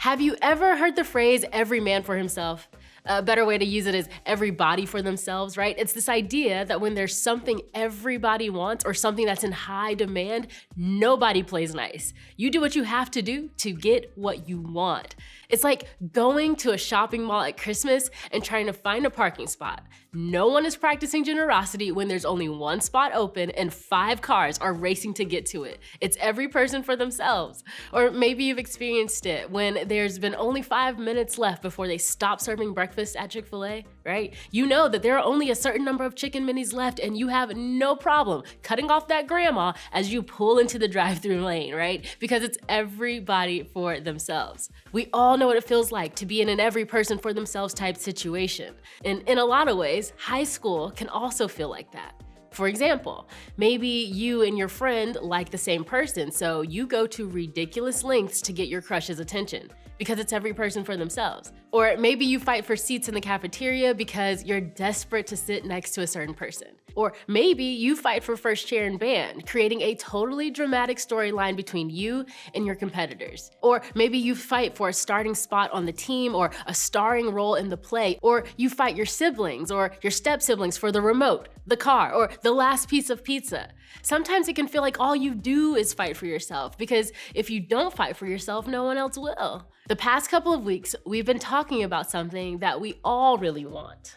Have you ever heard the phrase, every man for himself? A better way to use it is everybody for themselves, right? It's this idea that when there's something everybody wants or something that's in high demand, nobody plays nice. You do what you have to do to get what you want. It's like going to a shopping mall at Christmas and trying to find a parking spot. No one is practicing generosity when there's only one spot open and 5 cars are racing to get to it. It's every person for themselves. Or maybe you've experienced it when there's been only 5 minutes left before they stop serving breakfast at Chick-fil-A, right? You know that there are only a certain number of chicken minis left and you have no problem cutting off that grandma as you pull into the drive-thru lane, right? Because it's everybody for themselves. We all know what it feels like to be in an every person for themselves type situation. And in a lot of ways, high school can also feel like that. For example, maybe you and your friend like the same person, so you go to ridiculous lengths to get your crush's attention because it's every person for themselves. Or maybe you fight for seats in the cafeteria because you're desperate to sit next to a certain person. Or maybe you fight for first chair in band, creating a totally dramatic storyline between you and your competitors. Or maybe you fight for a starting spot on the team or a starring role in the play. Or you fight your siblings or your step-siblings for the remote, the car, or the last piece of pizza. Sometimes it can feel like all you do is fight for yourself, because if you don't fight for yourself, no one else will. The past couple of weeks, we've been talking about something that we all really want: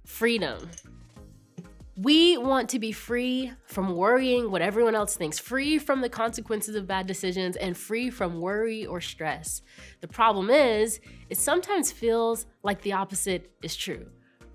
freedom. We want to be free from worrying what everyone else thinks, free from the consequences of bad decisions, and free from worry or stress. The problem is, it sometimes feels like the opposite is true.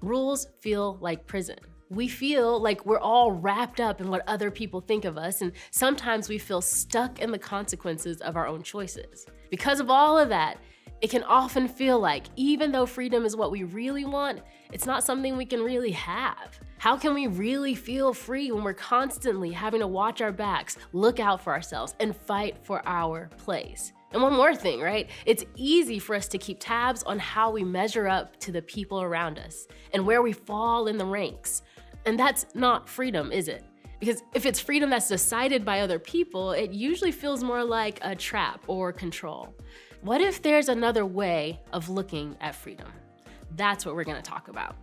Rules feel like prison. We feel like we're all wrapped up in what other people think of us, and sometimes we feel stuck in the consequences of our own choices. Because of all of that, it can often feel like even though freedom is what we really want, it's not something we can really have. How can we really feel free when we're constantly having to watch our backs, look out for ourselves, and fight for our place? And one more thing, right? It's easy for us to keep tabs on how we measure up to the people around us and where we fall in the ranks. And that's not freedom, is it? Because if it's freedom that's decided by other people, it usually feels more like a trap or control. What if there's another way of looking at freedom? That's what we're gonna talk about.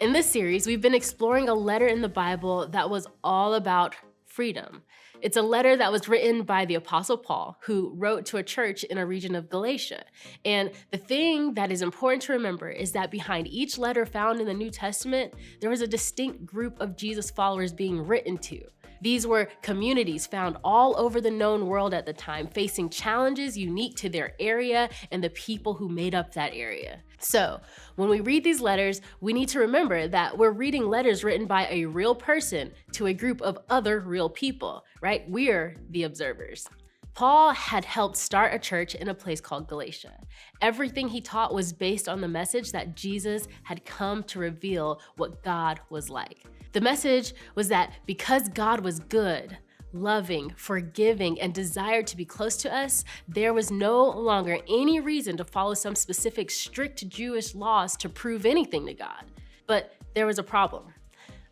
In this series, we've been exploring a letter in the Bible that was all about freedom. It's a letter that was written by the Apostle Paul, who wrote to a church in a region of Galatia. And the thing that is important to remember is that behind each letter found in the New Testament, there was a distinct group of Jesus followers being written to. These were communities found all over the known world at the time, facing challenges unique to their area and the people who made up that area. So, when we read these letters, we need to remember that we're reading letters written by a real person to a group of other real people, right? We're the observers. Paul had helped start a church in a place called Galatia. Everything he taught was based on the message that Jesus had come to reveal what God was like. The message was that because God was good, loving, forgiving, and desired to be close to us, there was no longer any reason to follow some specific strict Jewish laws to prove anything to God. But there was a problem.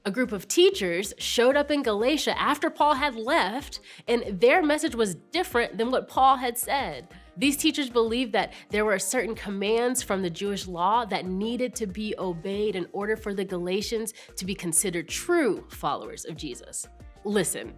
A group of teachers showed up in Galatia after Paul had left, and their message was different than what Paul had said. These teachers believed that there were certain commands from the Jewish law that needed to be obeyed in order for the Galatians to be considered true followers of Jesus. Listen,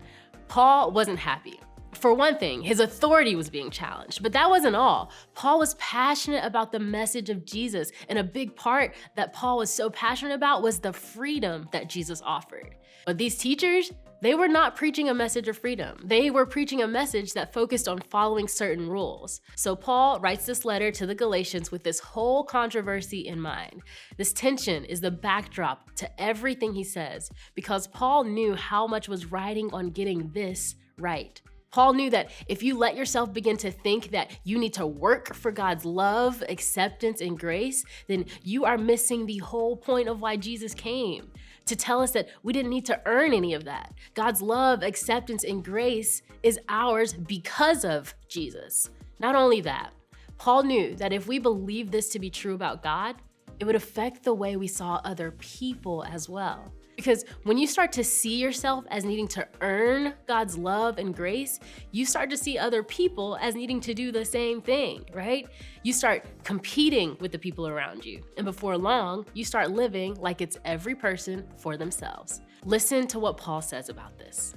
Paul wasn't happy. For one thing, his authority was being challenged, but that wasn't all. Paul was passionate about the message of Jesus, and a big part that Paul was so passionate about was the freedom that Jesus offered. But these teachers, they were not preaching a message of freedom. They were preaching a message that focused on following certain rules. So Paul writes this letter to the Galatians with this whole controversy in mind. This tension is the backdrop to everything he says, because Paul knew how much was riding on getting this right. Paul knew that if you let yourself begin to think that you need to work for God's love, acceptance, and grace, then you are missing the whole point of why Jesus came. To tell us that we didn't need to earn any of that. God's love, acceptance, and grace is ours because of Jesus. Not only that, Paul knew that if we believe this to be true about God, it would affect the way we saw other people as well. Because when you start to see yourself as needing to earn God's love and grace, you start to see other people as needing to do the same thing, right? You start competing with the people around you. And before long, you start living like it's every person for themselves. Listen to what Paul says about this.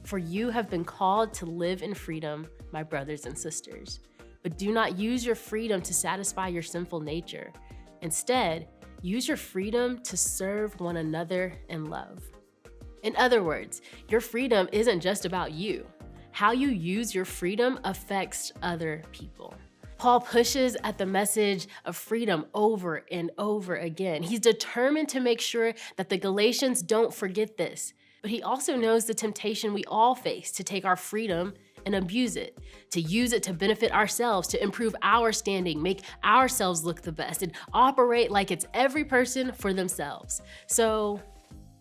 For you have been called to live in freedom, my brothers and sisters. But do not use your freedom to satisfy your sinful nature. Instead, use your freedom to serve one another in love. In other words, your freedom isn't just about you. How you use your freedom affects other people. Paul pushes at the message of freedom over and over again. He's determined to make sure that the Galatians don't forget this. But he also knows the temptation we all face to take our freedom and abuse it, to use it to benefit ourselves, to improve our standing, make ourselves look the best, and operate like it's every person for themselves. So,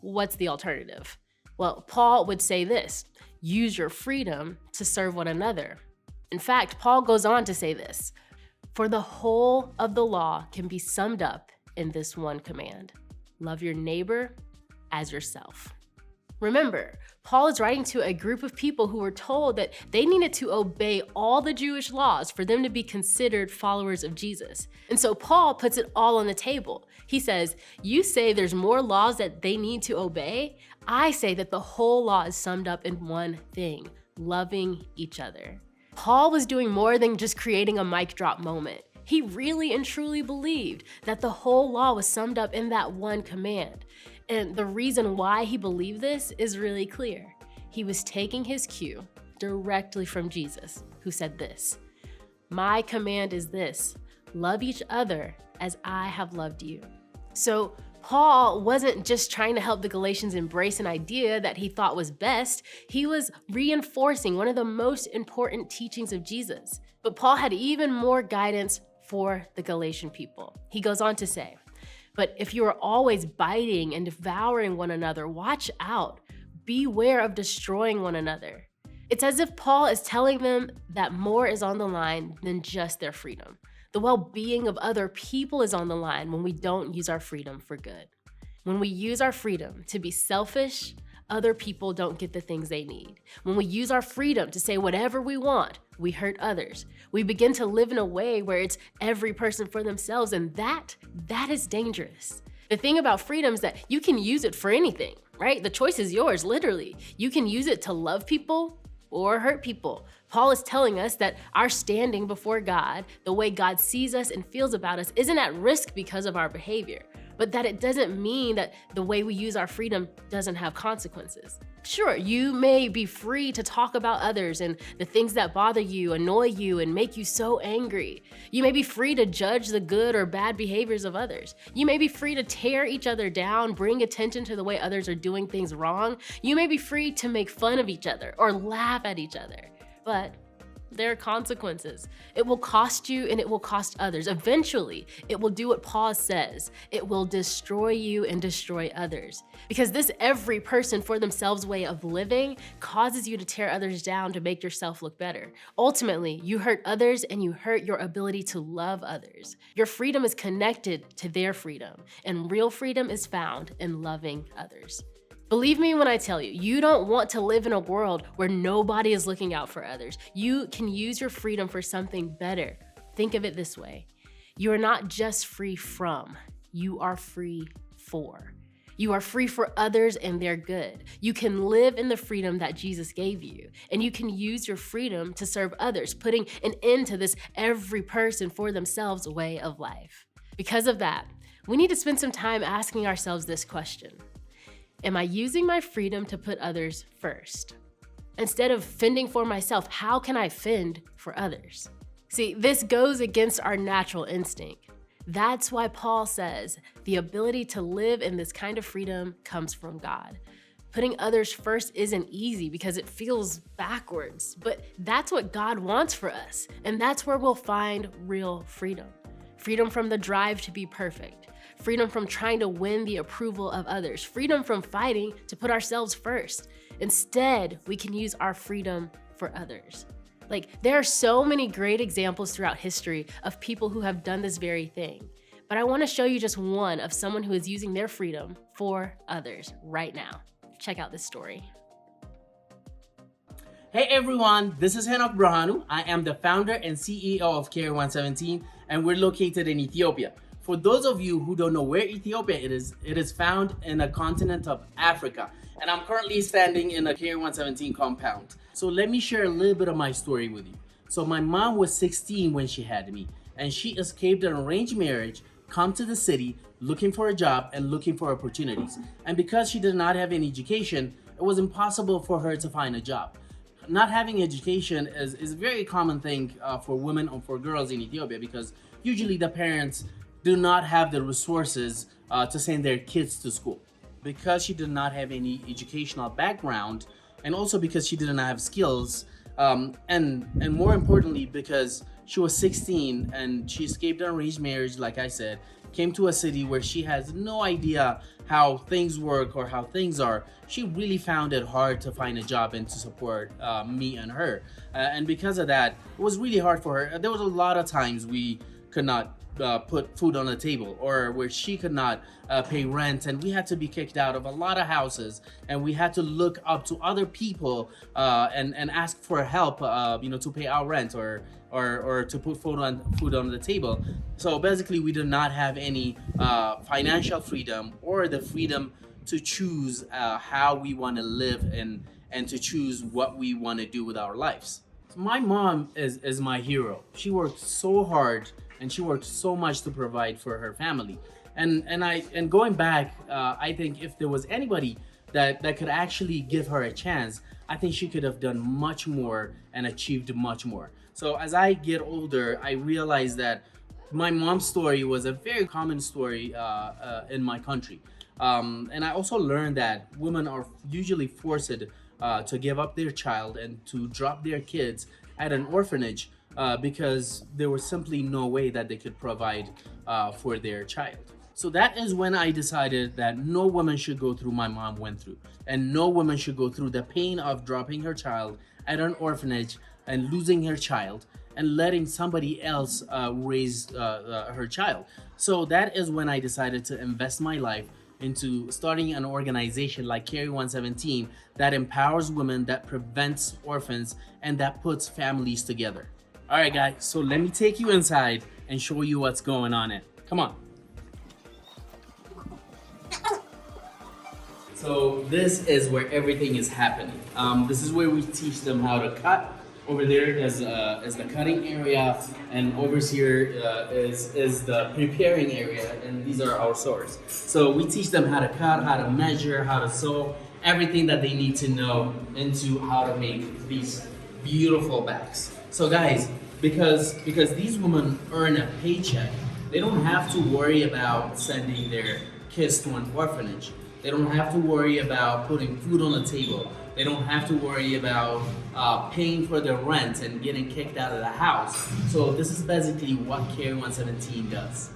what's the alternative? Well, Paul would say this: use your freedom to serve one another. In fact, Paul goes on to say this: for the whole of the law can be summed up in this one command: love your neighbor as yourself. Remember, Paul is writing to a group of people who were told that they needed to obey all the Jewish laws for them to be considered followers of Jesus. And so Paul puts it all on the table. He says, you say there's more laws that they need to obey. I say that the whole law is summed up in one thing: loving each other. Paul was doing more than just creating a mic drop moment. He really and truly believed that the whole law was summed up in that one command. And the reason why he believed this is really clear. He was taking his cue directly from Jesus, who said this: my command is this, love each other as I have loved you. So Paul wasn't just trying to help the Galatians embrace an idea that he thought was best. He was reinforcing one of the most important teachings of Jesus. But Paul had even more guidance for the Galatian people. He goes on to say, but if you are always biting and devouring one another, watch out. Beware of destroying one another. It's as if Paul is telling them that more is on the line than just their freedom. The well-being of other people is on the line when we don't use our freedom for good. When we use our freedom to be selfish, other people don't get the things they need. When we use our freedom to say whatever we want, we hurt others. We begin to live in a way where it's every person for themselves, and that is dangerous. The thing about freedom is that you can use it for anything, right? The choice is yours, literally. You can use it to love people or hurt people. Paul is telling us that our standing before God, the way God sees us and feels about us, isn't at risk because of our behavior, but that it doesn't mean that the way we use our freedom doesn't have consequences. Sure, you may be free to talk about others and the things that bother you, annoy you, and make you so angry. You may be free to judge the good or bad behaviors of others. You may be free to tear each other down, bring attention to the way others are doing things wrong. You may be free to make fun of each other or laugh at each other. But there are consequences. It will cost you and it will cost others. Eventually, it will do what Paul says. It will destroy you and destroy others. Because this every person for themselves way of living causes you to tear others down to make yourself look better. Ultimately, you hurt others and you hurt your ability to love others. Your freedom is connected to their freedom, and real freedom is found in loving others. Believe me when I tell you, you don't want to live in a world where nobody is looking out for others. You can use your freedom for something better. Think of it this way. You are not just free from, you are free for. You are free for others and their good. You can live in the freedom that Jesus gave you, and you can use your freedom to serve others, putting an end to this every person for themselves way of life. Because of that, we need to spend some time asking ourselves this question. Am I using my freedom to put others first? Instead of fending for myself, how can I fend for others? See, this goes against our natural instinct. That's why Paul says the ability to live in this kind of freedom comes from God. Putting others first isn't easy because it feels backwards, but that's what God wants for us, and that's where we'll find real freedom. Freedom from the drive to be perfect. Freedom from trying to win the approval of others. Freedom from fighting to put ourselves first. Instead, we can use our freedom for others. There are so many great examples throughout history of people who have done this very thing. But but I want to show you just one of someone who is using their freedom for others right now. Check out this story. Hey everyone, this is Henok Brahanu. I am the founder and CEO of Carry 117, and we're located in Ethiopia. For those of you who don't know where Ethiopia it is found in the continent of Africa. And I'm currently standing in a Carry 117 compound. So let me share a little bit of my story with you. So my mom was 16 when she had me, and she escaped an arranged marriage, come to the city looking for a job and looking for opportunities. And because she did not have any education, it was impossible for her to find a job. Not having education is a very common thing for women or for girls in Ethiopia, because usually the parents do not have the resources to send their kids to school. Because she did not have any educational background, and also because she didn't have skills, and more importantly because she was 16 and she escaped an arranged marriage, like I said, came to a city where she has no idea how things work or how things are. She really found it hard to find a job and to support me and her. And because of that, it was really hard for her. There was a lot of times we could not put food on the table, or where she could not pay rent, and we had to be kicked out of a lot of houses, and we had to look up to other people and ask for help, to pay our rent or to put food on the table. So basically, we did not have any financial freedom or the freedom to choose how we want to live and to choose what we want to do with our lives. My mom is my hero. She worked so hard and she worked so much to provide for her family. And going back, I think if there was anybody that could actually give her a chance, I think she could have done much more and achieved much more. So as I get older, I realized that my mom's story was a very common story in my country. And I also learned that women are usually forced to give up their child and to drop their kids at an orphanage because there was simply no way that they could provide for their child. So that is when I decided that no woman should go through my mom went through, and no woman should go through the pain of dropping her child at an orphanage and losing her child and letting somebody else raise her child. So that is when I decided to invest my life into starting an organization like Carry 117 that empowers women, that prevents orphans, and that puts families together. All right, guys, so let me take you inside and show you what's going on in. Come on. So this is where everything is happening. This is where we teach them how to cut. Over there is the cutting area, and over here is the preparing area, and these are our saws. So we teach them how to cut, how to measure, how to sew, everything that they need to know into how to make these beautiful bags. So guys, because these women earn a paycheck, they don't have to worry about sending their kids to an orphanage. They don't have to worry about putting food on the table. They don't have to worry about paying for their rent and getting kicked out of the house. So this is basically what Carry 117 does.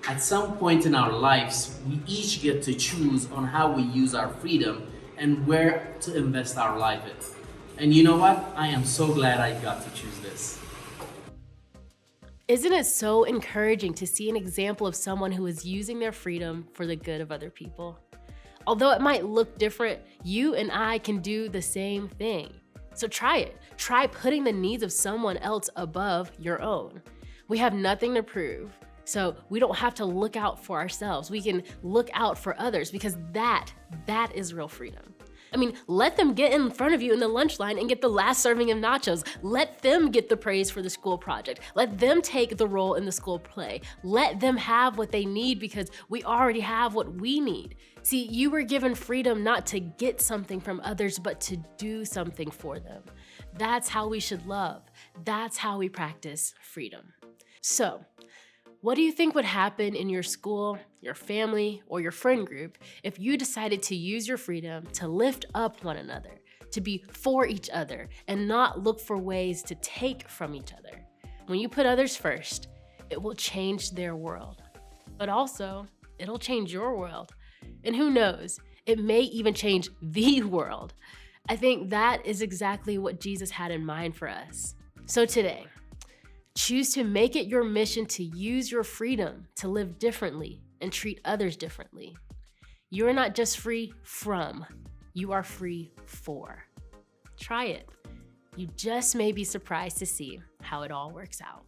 At some point in our lives, we each get to choose on how we use our freedom and where to invest our life in. And you know what? I am so glad I got to choose this. Isn't it so encouraging to see an example of someone who is using their freedom for the good of other people? Although it might look different, you and I can do the same thing. So try it. Try putting the needs of someone else above your own. We have nothing to prove, so we don't have to look out for ourselves. We can look out for others, because that is real freedom. I mean, let them get in front of you in the lunch line and get the last serving of nachos. Let them get the praise for the school project. Let them take the role in the school play. Let them have what they need, because we already have what we need. See, you were given freedom not to get something from others, but to do something for them. That's how we should love. That's how we practice freedom. So, what do you think would happen in your school, your family, or your friend group if you decided to use your freedom to lift up one another, to be for each other, and not look for ways to take from each other? When you put others first, it will change their world. But also, it'll change your world. And who knows, it may even change the world. I think that is exactly what Jesus had in mind for us. So today, Choose to make it your mission to use your freedom to live differently and treat others differently. You are not just free from, you are free for. Try it. You just may be surprised to see how it all works out.